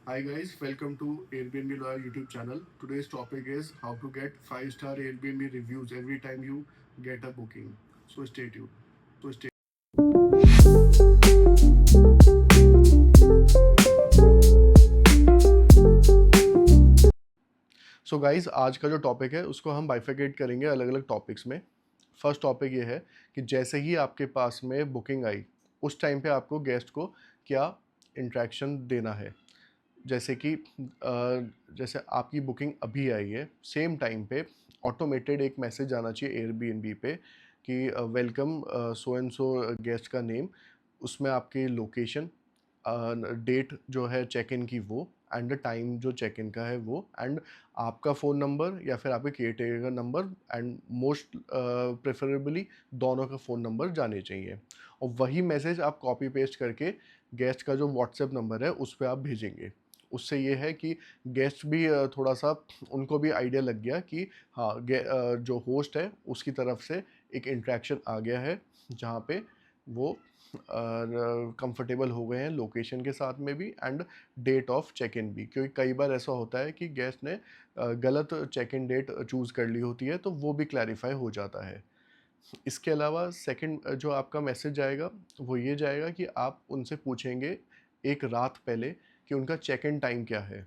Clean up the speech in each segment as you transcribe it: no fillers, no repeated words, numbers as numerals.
Hi guys, welcome to Airbnb Lawyer YouTube channel. Today's topic is how to get 5-star Airbnb reviews every time you get a booking. So stay tuned. So guys, आज का जो topic है उसको हम बाइफिकेट करेंगे अलग अलग topics में। फर्स्ट टॉपिक ये है कि जैसे ही आपके पास में बुकिंग आई उस टाइम पे आपको गेस्ट को क्या इंट्रैक्शन देना है। जैसे कि जैसे आपकी बुकिंग अभी आई है, सेम टाइम पे ऑटोमेटेड एक मैसेज आना चाहिए एयरबीएनबी पे कि welcome so and so guest का नेम, उसमें आपकी लोकेशन, डेट जो है चेक इन की वो, एंड द टाइम जो चेक इन का है वो, एंड आपका फ़ोन नंबर या फिर आपके केयर टेकर का नंबर, एंड मोस्ट प्रेफरेबली दोनों का फ़ोन नंबर जाने चाहिए। और वही मैसेज आप कॉपी पेस्ट करके गेस्ट का जो व्हाट्सएप नंबर है उस पर आप भेजेंगे। उससे ये है कि गेस्ट भी थोड़ा सा उनको भी आइडिया लग गया कि हाँ, जो होस्ट है उसकी तरफ से एक इंट्रैक्शन आ गया है, जहाँ पे वो कंफर्टेबल हो गए हैं लोकेशन के साथ में भी, and date of check in भी। क्योंकि कई बार ऐसा होता है कि गेस्ट ने गलत चेक इन डेट चूज़ कर ली होती है, तो वो भी क्लैरिफाई हो जाता है। इसके अलावा सेकंड जो आपका मैसेज जाएगा वो ये जाएगा कि आप उनसे पूछेंगे एक रात पहले कि उनका चेक इन टाइम क्या है,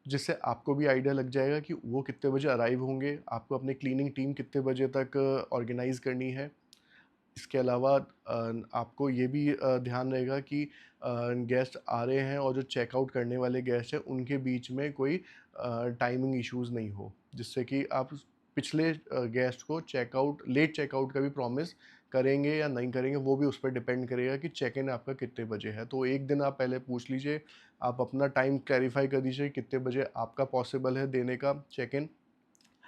जिससे आपको भी आइडिया लग जाएगा कि वो कितने बजे अराइव होंगे, आपको अपनी क्लीनिंग टीम कितने बजे तक ऑर्गेनाइज करनी है। इसके अलावा आपको ये भी ध्यान रहेगा कि गेस्ट आ रहे हैं और जो चेकआउट करने वाले गेस्ट हैं उनके बीच में कोई टाइमिंग इश्यूज़ नहीं हो, जिससे कि आप पिछले गेस्ट को लेट चेकआउट का भी प्रॉमिस करेंगे या नहीं करेंगे, वो भी उस पर डिपेंड करेगा कि चेक इन आपका कितने बजे है। तो एक दिन आप पहले पूछ लीजिए, आप अपना टाइम क्लैरिफाई कर दीजिए कितने बजे आपका पॉसिबल है देने का चेक इन,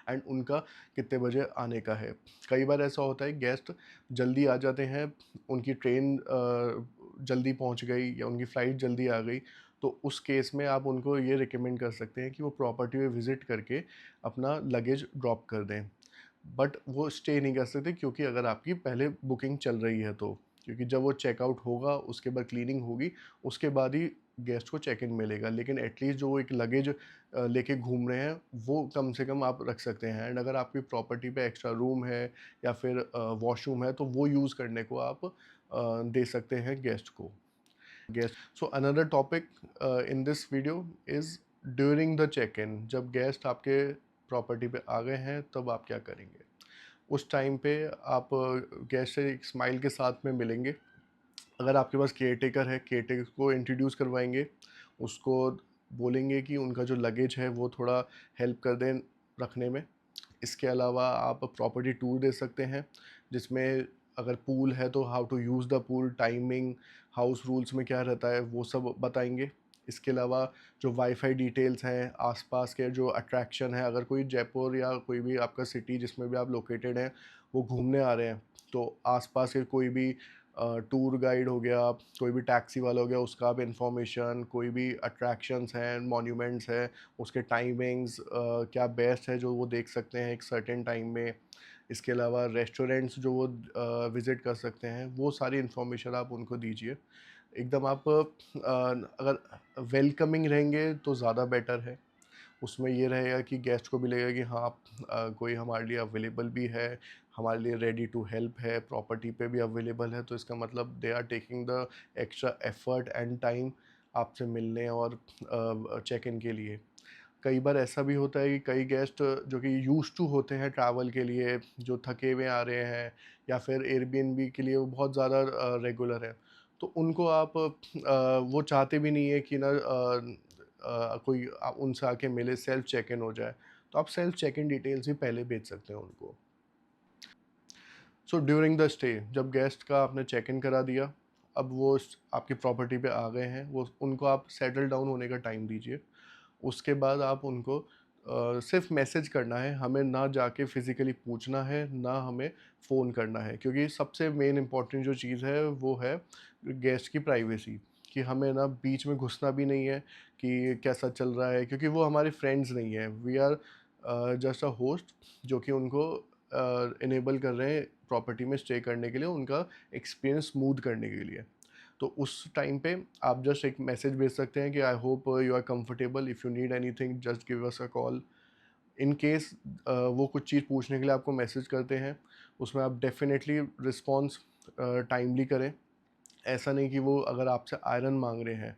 एंड उनका कितने बजे आने का है। कई बार ऐसा होता है गेस्ट जल्दी आ जाते हैं, उनकी ट्रेन जल्दी पहुंच गई या उनकी फ़्लाइट जल्दी आ गई, तो उस केस में आप उनको ये रिकमेंड कर सकते हैं कि वो प्रॉपर्टी पे विज़िट करके अपना लगेज ड्रॉप कर दें। बट वो स्टे नहीं कर सकते, क्योंकि अगर आपकी पहले बुकिंग चल रही है तो, क्योंकि जब वो चेकआउट होगा उसके बाद क्लीनिंग होगी, उसके बाद ही गेस्ट को चेक इन मिलेगा। लेकिन एटलीस्ट जो वो एक लगेज लेके घूम रहे हैं वो कम से कम आप रख सकते हैं, एंड अगर आपकी प्रॉपर्टी पे एक्स्ट्रा रूम है या फिर वॉशरूम है तो वो यूज़ करने को आप दे सकते हैं गेस्ट को। So another topic in this video is during the check in. जब गेस्ट आपके प्रॉपर्टी पे आ गए हैं तब आप क्या करेंगे। उस टाइम पे आप गेस्ट से एक स्माइल के साथ में मिलेंगे। अगर आपके पास केयर टेकर है, केयर टेकर को इंट्रोड्यूस करवाएंगे, उसको बोलेंगे कि उनका जो लगेज है वो थोड़ा हेल्प कर दें रखने में। इसके अलावा आप प्रॉपर्टी टूर दे सकते हैं, जिसमें अगर पूल है तो how to use the pool, timing, house rules में क्या रहता है वो सब बताएंगे। इसके अलावा जो वाईफाई डिटेल्स हैं, आसपास के जो अट्रैक्शन है, अगर कोई जयपुर या कोई भी आपका सिटी जिसमें भी आप लोकेटेड हैं वो घूमने आ रहे हैं, तो आसपास के कोई भी टूर गाइड हो गया, कोई भी टैक्सी वाला हो गया, उसका आप इन्फॉर्मेशन, कोई भी अट्रैक्शंस हैं, मॉन्यूमेंट्स हैं, उसके टाइमिंग्स क्या बेस्ट है जो वो देख सकते हैं एक सर्टेन टाइम में। इसके अलावा रेस्टोरेंट्स जो वो विज़िट कर सकते हैं, वो सारी इन्फॉर्मेशन आप उनको दीजिए। एकदम आप अगर वेलकमिंग रहेंगे तो ज़्यादा बेटर है। उसमें ये रहेगा कि गेस्ट को भी लगेगा कि हाँ, कोई हमारे लिए अवेलेबल भी है, हमारे लिए रेडी टू हेल्प है, प्रॉपर्टी पे भी अवेलेबल है, तो इसका मतलब they are taking the extra effort and time आपसे मिलने और चेक इन के लिए। कई बार ऐसा भी होता है कि कई गेस्ट जो कि यूज्ड टू होते हैं ट्रैवल के लिए, जो थके हुए आ रहे हैं या फिर एयरबीएनबी के लिए वो बहुत ज़्यादा रेगुलर है, तो उनको आप वो चाहते भी नहीं है कि ना कोई उनसे आके मिले, सेल्फ चेक इन हो जाए, तो आप सेल्फ चेक इन डिटेल्स भी पहले भेज सकते हैं उनको। सो ड्यूरिंग द स्टे जब गेस्ट का आपने चेक इन करा दिया, अब वो आपकी प्रॉपर्टी पे आ गए हैं, वो उनको आप सेटल डाउन होने का टाइम दीजिए। उसके बाद आप उनको सिर्फ मैसेज करना है, हमें ना जाके फिज़िकली पूछना है, ना हमें फ़ोन करना है, क्योंकि सबसे मेन इम्पॉर्टेंट जो चीज़ है वो है गेस्ट की प्राइवेसी। कि हमें ना बीच में घुसना भी नहीं है कि कैसा चल रहा है, क्योंकि वो हमारे फ्रेंड्स नहीं है, we are just a host जो कि उनको इनेबल कर रहे हैं प्रॉपर्टी में स्टे करने के लिए, उनका एक्सपीरियंस स्मूथ करने के लिए। तो उस टाइम पे आप जस्ट एक मैसेज भेज सकते हैं कि I hope you are comfortable, if you need anything just give us a call. In case वो कुछ चीज़ पूछने के लिए आपको मैसेज करते हैं, उसमें आप डेफिनेटली रिस्पॉन्स टाइमली करें। ऐसा नहीं कि वो अगर आपसे आयरन मांग रहे हैं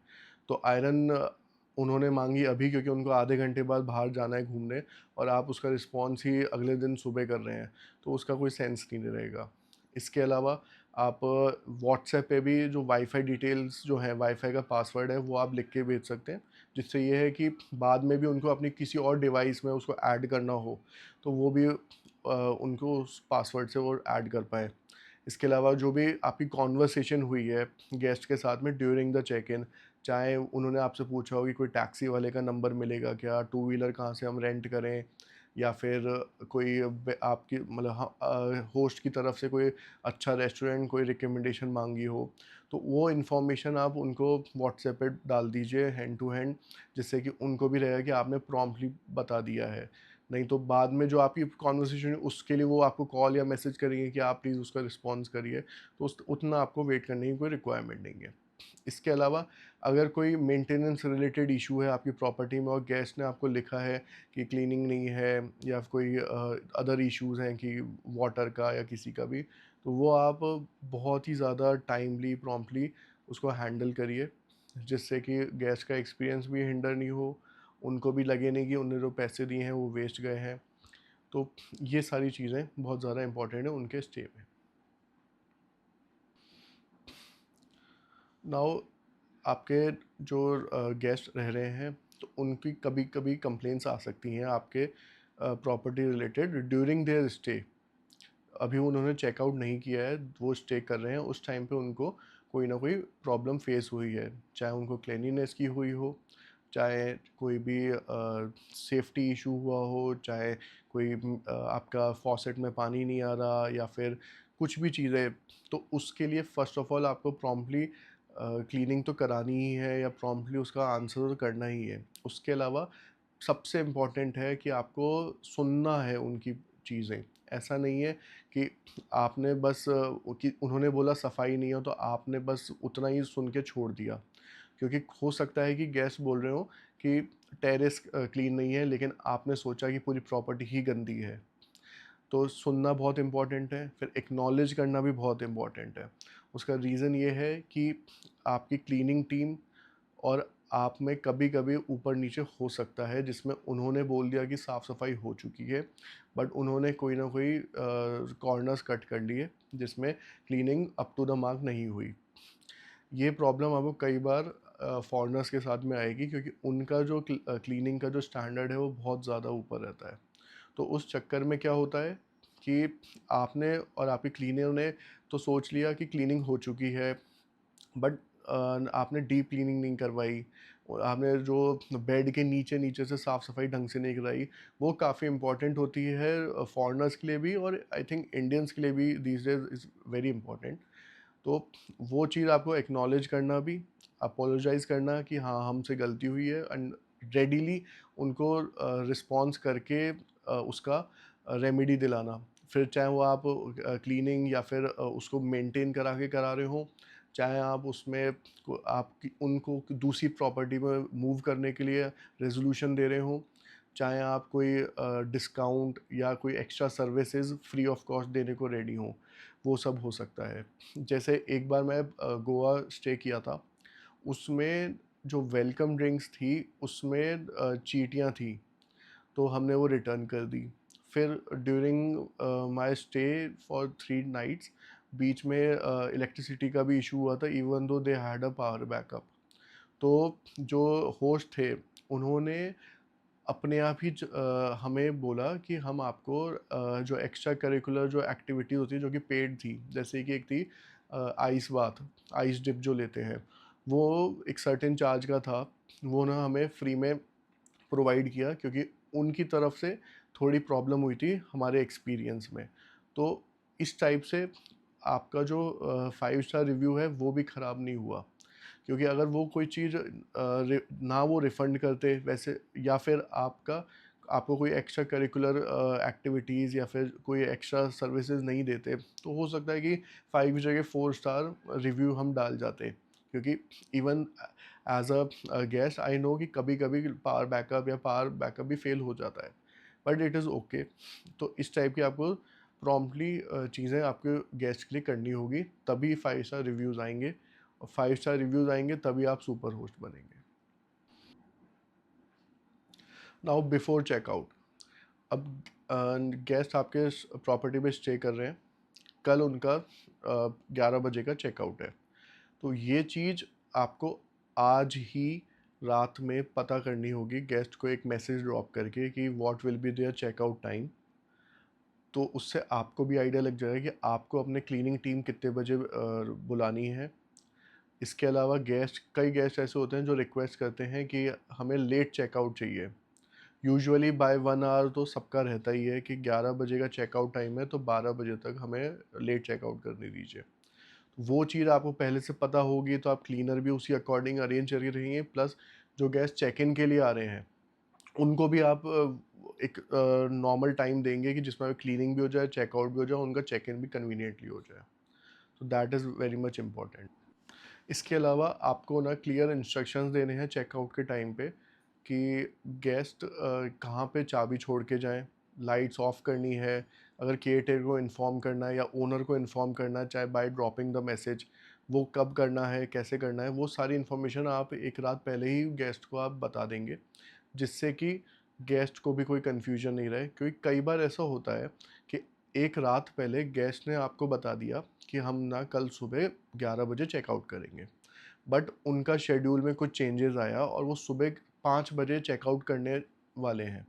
तो आयरन उन्होंने मांगी अभी क्योंकि उनको आधे घंटे बाद बाहर जाना है घूमने, और आप उसका रिस्पॉन्स ही अगले दिन सुबह कर रहे हैं, तो उसका कोई सेंस नहीं रहेगा। इसके अलावा आप व्हाट्सएप पे भी जो वाईफाई डिटेल्स जो हैं, वाईफाई का पासवर्ड है, वो आप लिख के भेज सकते हैं, जिससे ये है कि बाद में भी उनको अपनी किसी और डिवाइस में उसको ऐड करना हो तो वो भी उनको उस पासवर्ड से वो ऐड कर पाए। इसके अलावा जो भी आपकी कॉन्वर्सेशन हुई है गेस्ट के साथ में ड्यूरिंग द चेक इन, चाहे उन्होंने आपसे पूछा हो कि कोई टैक्सी वाले का नंबर मिलेगा क्या, टू व्हीलर कहाँ से हम रेंट करें, या फिर कोई आपकी मतलब होस्ट की तरफ से कोई अच्छा रेस्टोरेंट कोई रिकमेंडेशन मांगी हो, तो वो इन्फॉर्मेशन आप उनको व्हाट्सएप पे डाल दीजिए हैंड टू हैंड, जिससे कि उनको भी रहेगा कि आपने प्रॉम्प्टली बता दिया है। नहीं तो बाद में जो आपकी कॉन्वर्सेशन है उसके लिए वो आपको कॉल या मैसेज करेंगे कि आप प्लीज़ उसका रिस्पॉन्स करिए, तो उस उतना आपको वेट करने की कोई रिक्वायरमेंट नहीं है। इसके अलावा अगर कोई मेंटेनेंस रिलेटेड इशू है आपकी प्रॉपर्टी में और गेस्ट ने आपको लिखा है कि क्लीनिंग नहीं है, या कोई अदर इश्यूज़ हैं कि वाटर का या किसी का भी, तो वो आप बहुत ही ज़्यादा टाइमली प्रॉम्प्टली उसको हैंडल करिए, जिससे कि गेस्ट का एक्सपीरियंस भी हिंडर नहीं हो, उनको भी लगे नहीं कि उन्हें जो पैसे दिए हैं वो वेस्ट गए हैं। तो ये सारी चीज़ें बहुत ज़्यादा इंपॉर्टेंट है उनके स्टे में। नाउ आपके जो गेस्ट रह रहे हैं तो उनकी कभी कभी कंप्लेंट्स आ सकती हैं आपके property related during their stay. अभी उन्होंने चेकआउट नहीं किया है, वो स्टे कर रहे हैं, उस टाइम पे उनको कोई ना कोई प्रॉब्लम फेस हुई है, चाहे उनको क्लेanलीनेस की हुई हो, चाहे कोई भी सेफ्टी इशू हुआ हो, चाहे कोई आपका फॉसेट में पानी नहीं आ रहा, या फिर कुछ भी चीज़ें, तो उसके लिए फ़र्स्ट ऑफ़ ऑल आपको प्रॉम्प्टली क्लीनिंग तो करानी ही है, या प्रॉम्प्टली उसका आंसर तो करना ही है। उसके अलावा सबसे इम्पॉर्टेंट है कि आपको सुनना है उनकी चीज़ें। ऐसा नहीं है कि आपने बस कि उन्होंने बोला सफाई नहीं हो तो आपने बस उतना ही सुन के छोड़ दिया, क्योंकि हो सकता है कि गेस्ट बोल रहे हो कि टेरेस क्लीन नहीं है, लेकिन आपने सोचा कि पूरी प्रॉपर्टी ही गंदी है। तो सुनना बहुत इम्पॉर्टेंट है, फिर एक्नॉलेज करना भी बहुत इम्पॉर्टेंट है। उसका रीज़न ये है कि आपकी क्लीनिंग टीम और आप में कभी-कभी ऊपर-नीचे हो सकता है, जिसमें उन्होंने बोल दिया कि साफ़-सफ़ाई हो चुकी है, बट उन्होंने कोई ना कोई कॉर्नर्स कट कर लिए, जिसमें cleaning up to the mark नहीं हुई। ये प्रॉब्लम आपको कई बार फ़ॉरेनर्स के साथ में आएगी, क्योंकि उनका जो क्लीनिंग का जो स्टैंडर्ड है, वो बहुत ज़्यादा ऊपर रहता है। तो उस चक्कर में क्या होता है कि आपने और आपके क्लीनर ने तो सोच लिया कि क्लीनिंग हो चुकी है, बट आपने डीप क्लीनिंग नहीं करवाई, और आपने जो बेड के नीचे नीचे से साफ़ सफाई ढंग से नहीं कराई। वो काफ़ी इंपॉर्टेंट होती है फॉरेनर्स के लिए भी, और आई थिंक इंडियंस के लिए भी these days is very important. तो वो चीज़ आपको एक्नॉलेज करना भी, अपोलोजाइज़ करना कि हाँ हमसे गलती हुई है, एंड रेडीली उनको रिस्पॉन्स करके उसका रेमेडी दिलाना। फिर चाहे वो आप क्लीनिंग या फिर उसको मेंटेन करा के करा रहे हो, चाहे आप उसमें आप उनको दूसरी प्रॉपर्टी में मूव करने के लिए रेजोल्यूशन दे रहे हो, चाहे आप कोई डिस्काउंट या कोई extra services free of cost देने को रेडी हों, वो सब हो सकता है। जैसे एक बार मैं गोवा स्टे किया था, उसमें जो वेलकम ड्रिंक्स थी उसमें चींटियाँ थी, तो हमने वो रिटर्न कर दी। फिर during my stay for 3 nights बीच में इलेक्ट्रिसिटी का भी इशू हुआ था, even though they had a power backup. तो जो होस्ट थे उन्होंने अपने आप ही हमें बोला कि हम आपको जो एक्स्ट्रा करिकुलर जो एक्टिविटी होती है जो कि पेड थी, जैसे कि एक थी आइस बाथ, आइस डिप जो लेते हैं, वो एक सर्टेन चार्ज का था, वो ना हमें फ्री में प्रोवाइड किया, क्योंकि उनकी तरफ से थोड़ी प्रॉब्लम हुई थी हमारे एक्सपीरियंस में। तो इस टाइप से आपका जो 5 स्टार रिव्यू है वो भी ख़राब नहीं हुआ, क्योंकि अगर वो कोई चीज़ ना वो रिफ़ंड करते वैसे, या फिर आपको कोई एक्स्ट्रा करिकुलर एक्टिविटीज़ या फिर कोई एक्स्ट्रा सर्विसेज नहीं देते, तो हो सकता है कि 5 की जगह 4 स्टार रिव्यू हम डाल जाते। क्योंकि even as a guest I know कि कभी कभी पावर बैकअप या पावर बैकअप भी फेल हो जाता है, बट इट इज़ ओके। तो इस टाइप की आपको प्रॉम्प्टली चीज़ें आपके गेस्ट के लिए करनी होगी, तभी 5 स्टार रिव्यूज़ आएंगे, और 5 स्टार रिव्यूज़ आएंगे तभी आप सुपर होस्ट बनेंगे। नाउ बिफोर चेकआउट, अब गेस्ट आपके प्रॉपर्टी पे स्टे कर रहे हैं, कल उनका 11 बजे का चेकआउट है, तो ये चीज़ आपको आज ही रात में पता करनी होगी, गेस्ट को एक मैसेज ड्रॉप करके कि what will be there checkout time. तो उससे आपको भी आइडिया लग जाएगा कि आपको अपने क्लीनिंग टीम कितने बजे बुलानी है। इसके अलावा कई गेस्ट ऐसे होते हैं जो रिक्वेस्ट करते हैं कि हमें लेट चेकआउट चाहिए। यूजुअली बाय 1 आवर तो सबका रहता ही है कि 11 बजे का चेकआउट टाइम है, तो 12 बजे तक हमें लेट चेकआउट करने दीजिए। वो चीज़ आपको पहले से पता होगी, तो आप क्लीनर भी उसी अकॉर्डिंग अरेंज करके रहेंगे। प्लस जो गेस्ट चेक इन के लिए आ रहे हैं उनको भी आप एक नॉर्मल टाइम देंगे कि जिसमें क्लीनिंग भी हो जाए, चेकआउट भी हो जाए, उनका चेक इन भी कन्वीनियंटली हो जाए। तो that is very much important. इसके अलावा आपको ना क्लियर इंस्ट्रक्शंस देने हैं चेकआउट के टाइम पे कि गेस्ट कहाँ पे चाबी छोड़ के जाएं, लाइट्स ऑफ करनी है, अगर केयर टेकर को इन्फॉर्म करना है या ओनर को इन्फॉर्म करना है चाहे बाय ड्रॉपिंग द मैसेज, वो कब करना है, कैसे करना है, वो सारी इन्फॉर्मेशन आप एक रात पहले ही गेस्ट को आप बता देंगे, जिससे कि गेस्ट को भी कोई कन्फ्यूजन नहीं रहे। क्योंकि कई बार ऐसा होता है कि एक रात पहले गेस्ट ने आपको बता दिया कि हम ना कल सुबह 11 बजे चेकआउट करेंगे, बट उनका शेड्यूल में कुछ चेंजेस आया और वो सुबह 5 बजे चेकआउट करने वाले हैं।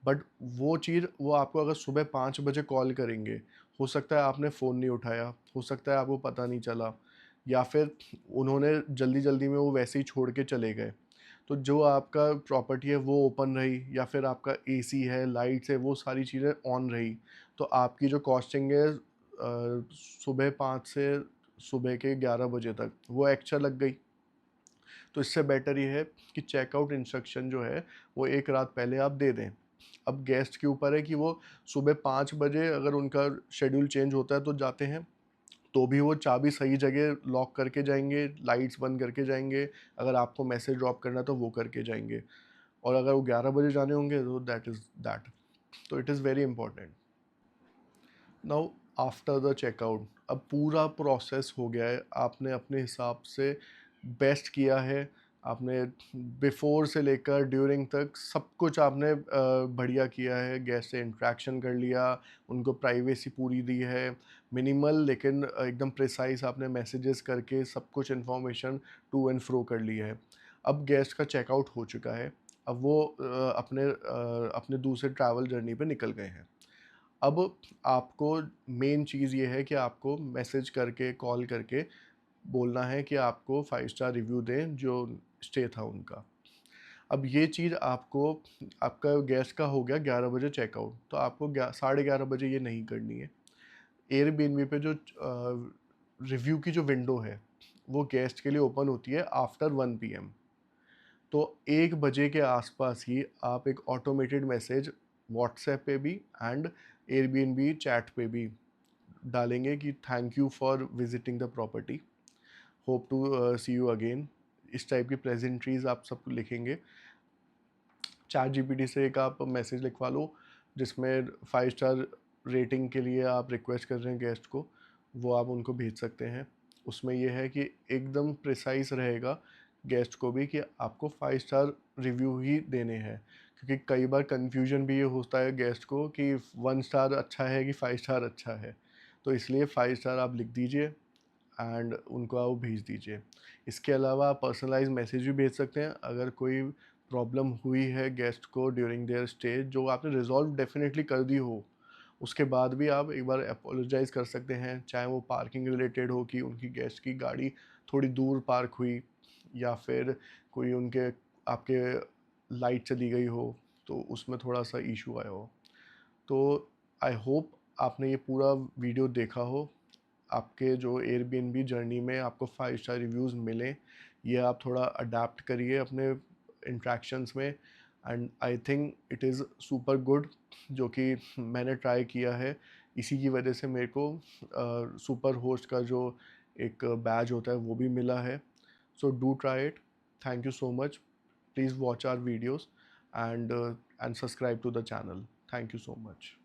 बट वो चीज़ वो आपको अगर सुबह 5 बजे कॉल करेंगे, हो सकता है आपने फ़ोन नहीं उठाया, हो सकता है आपको पता नहीं चला, या फिर उन्होंने जल्दी जल्दी में वो वैसे ही छोड़ के चले गए। तो जो आपका प्रॉपर्टी है वो ओपन रही, या फिर आपका एसी है, लाइट्स है, वो सारी चीज़ें ऑन रही, तो आपकी जो कॉस्टिंग है सुबह 5 से सुबह के 11 बजे तक वो एक्स्ट्रा लग गई। तो इससे बेटर ये है कि चेकआउट इंस्ट्रक्शन जो है वो एक रात पहले आप दे दें। अब गेस्ट के ऊपर है कि वो सुबह 5 बजे अगर उनका शेड्यूल चेंज होता है तो जाते हैं, तो भी वो चाबी सही जगह लॉक करके जाएंगे, लाइट्स बंद करके जाएंगे, अगर आपको मैसेज ड्रॉप करना है तो वो करके जाएंगे, और अगर वो 11 बजे जाने होंगे तो दैट इज़ दैट। तो it is very important. Now after the checkout, अब पूरा प्रोसेस हो गया है, आपने अपने हिसाब से बेस्ट किया है, आपने बिफोर से लेकर ड्यूरिंग तक सब कुछ आपने बढ़िया किया है, गेस्ट से इंटरेक्शन कर लिया, उनको प्राइवेसी पूरी दी है, मिनिमल लेकिन एकदम प्रिसाइज आपने मैसेजेस करके सब कुछ इन्फॉर्मेशन टू एंड फ्रो कर लिया है। अब गेस्ट का चेकआउट हो चुका है, अब वो अपने दूसरे ट्रैवल जर्नी पे निकल गए हैं। अब आपको मेन चीज़ ये है कि आपको मैसेज करके, कॉल करके बोलना है कि आपको 5 स्टार रिव्यू दें जो स्टे था उनका। अब ये चीज़ आपको, आपका गेस्ट का हो गया 11 बजे चेकआउट, तो आपको 11:30 बजे ये नहीं करनी है। एयरबीएनबी पे जो रिव्यू की जो विंडो है वो गेस्ट के लिए ओपन होती है आफ्टर 1 PM। तो 1 बजे के आसपास ही आप एक ऑटोमेटेड मैसेज व्हाट्सएप पे भी एंड एयरबीएनबी चैट पे भी डालेंगे कि thank you for visiting the property, hope to see you again. इस टाइप की प्रेजेंट्रीज आप सब लिखेंगे। चैट जीपीटी से एक आप मैसेज लिखवा लो जिसमें 5 स्टार रेटिंग के लिए आप रिक्वेस्ट कर रहे हैं गेस्ट को, वो आप उनको भेज सकते हैं। उसमें यह है कि एकदम प्रिसाइज रहेगा गेस्ट को भी कि आपको 5 स्टार रिव्यू ही देने हैं, क्योंकि कई बार कन्फ्यूजन भी ये होता है गेस्ट को कि 1 स्टार अच्छा है कि 5 स्टार अच्छा है। तो इसलिए 5 स्टार आप लिख दीजिए एंड उनको आप भेज दीजिए। इसके अलावा आप पर्सनलाइज मैसेज भी भेज सकते हैं अगर कोई प्रॉब्लम हुई है गेस्ट को ड्यूरिंग देयर स्टे, जो आपने रिजॉल्व डेफिनेटली कर दी हो, उसके बाद भी आप एक बार अपोलोजाइज़ कर सकते हैं, चाहे वो पार्किंग रिलेटेड हो कि उनकी गेस्ट की गाड़ी थोड़ी दूर पार्क हुई, या फिर कोई उनके आपके लाइट चली गई हो तो उसमें थोड़ा सा इशू आया हो। तो आई होप आपने ये पूरा वीडियो देखा हो, आपके जो एयरबीएनबी जर्नी में आपको 5 स्टार रिव्यूज़ मिलें, ये आप थोड़ा अडेप्ट करिए अपने इंट्रैक्शंस में, and I think it is super good, जो कि मैंने ट्राई किया है। इसी की वजह से मेरे को सुपर होस्ट का जो एक बैज होता है वो भी मिला है। So do try it. Thank you so much. Please watch our videos and subscribe to the channel. Thank you so much.